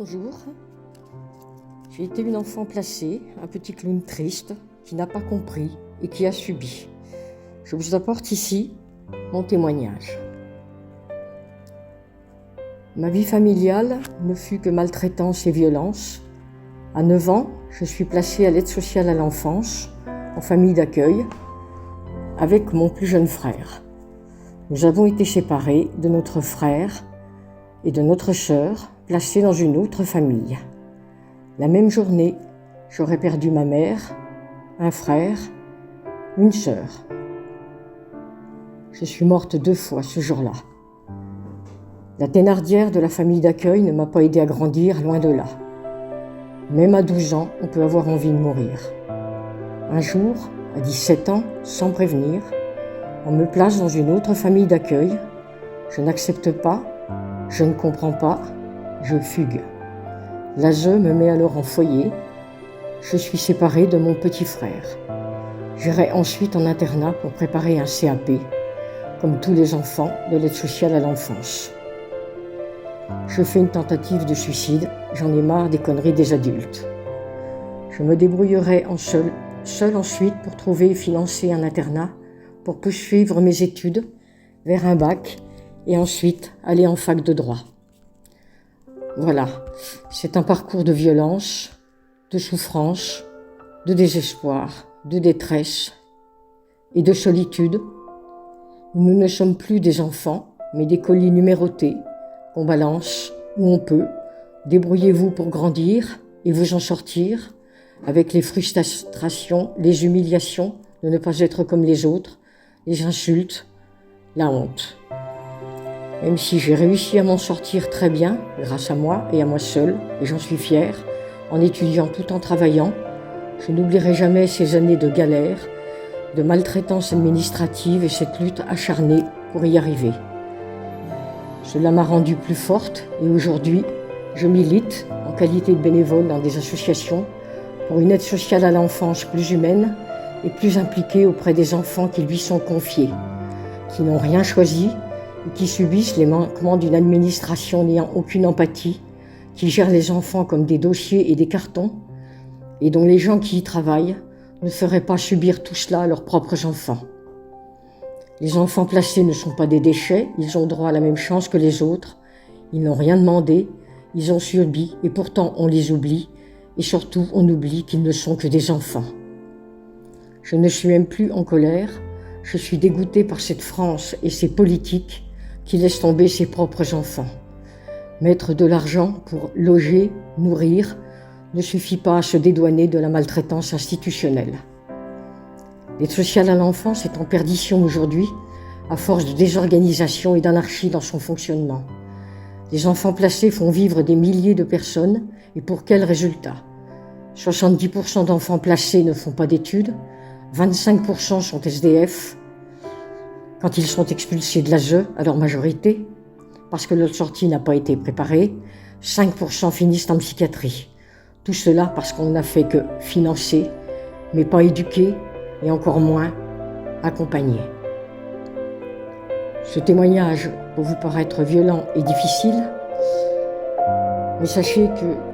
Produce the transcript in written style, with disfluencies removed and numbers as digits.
Bonjour, j'ai été une enfant placée, un petit clown triste qui n'a pas compris et qui a subi. Je vous apporte ici mon témoignage. Ma vie familiale ne fut que maltraitance et violence. À 9 ans, je suis placée à l'aide sociale à l'enfance, en famille d'accueil, avec mon plus jeune frère. Nous avons été séparés de notre frère et de notre sœur, placés dans une autre famille. La même journée, j'aurais perdu ma mère, un frère, une sœur. Je suis morte 2 fois ce jour-là. La Thénardière de la famille d'accueil ne m'a pas aidée à grandir, loin de là. Même à 12 ans, on peut avoir envie de mourir. Un jour, à 17 ans, sans prévenir, on me place dans une autre famille d'accueil. Je n'accepte pas, je ne comprends pas, je fugue. L'ASE me met alors en foyer. Je suis séparée de mon petit frère. J'irai ensuite en internat pour préparer un CAP, comme tous les enfants de l'aide sociale à l'enfance. Je fais une tentative de suicide, j'en ai marre des conneries des adultes. Je me débrouillerai seule ensuite pour trouver et financer un internat, pour poursuivre mes études vers un bac et ensuite aller en fac de droit. Voilà, c'est un parcours de violence, de souffrance, de désespoir, de détresse et de solitude. Nous ne sommes plus des enfants, mais des colis numérotés qu'on balance où on peut. Débrouillez-vous pour grandir et vous en sortir avec les frustrations, les humiliations de ne pas être comme les autres, les insultes, la honte. Même si j'ai réussi à m'en sortir très bien, grâce à moi et à moi seule, et j'en suis fière, en étudiant tout en travaillant, je n'oublierai jamais ces années de galère, de maltraitance administrative et cette lutte acharnée pour y arriver. Cela m'a rendue plus forte et aujourd'hui, je milite en qualité de bénévole dans des associations pour une aide sociale à l'enfance plus humaine et plus impliquée auprès des enfants qui lui sont confiés, qui n'ont rien choisi et qui subissent les manquements d'une administration n'ayant aucune empathie, qui gère les enfants comme des dossiers et des cartons, et dont les gens qui y travaillent ne feraient pas subir tout cela à leurs propres enfants. Les enfants placés ne sont pas des déchets, ils ont droit à la même chance que les autres, ils n'ont rien demandé, ils ont subi, et pourtant on les oublie, et surtout on oublie qu'ils ne sont que des enfants. Je ne suis même plus en colère, je suis dégoûtée par cette France et ses politiques qui laissent tomber ses propres enfants. Mettre de l'argent pour loger, nourrir, ne suffit pas à se dédouaner de la maltraitance institutionnelle. L'aide sociale à l'enfance est en perdition aujourd'hui, à force de désorganisation et d'anarchie dans son fonctionnement. Les enfants placés font vivre des milliers de personnes, et pour quel résultat ? 70% d'enfants placés ne font pas d'études, 25% sont SDF, quand ils sont expulsés de l'ASE à leur majorité, parce que leur sortie n'a pas été préparée, 5% finissent en psychiatrie. Tout cela parce qu'on n'a fait que financer, mais pas éduquer, et encore moins accompagner. Ce témoignage peut vous paraître violent et difficile, mais sachez que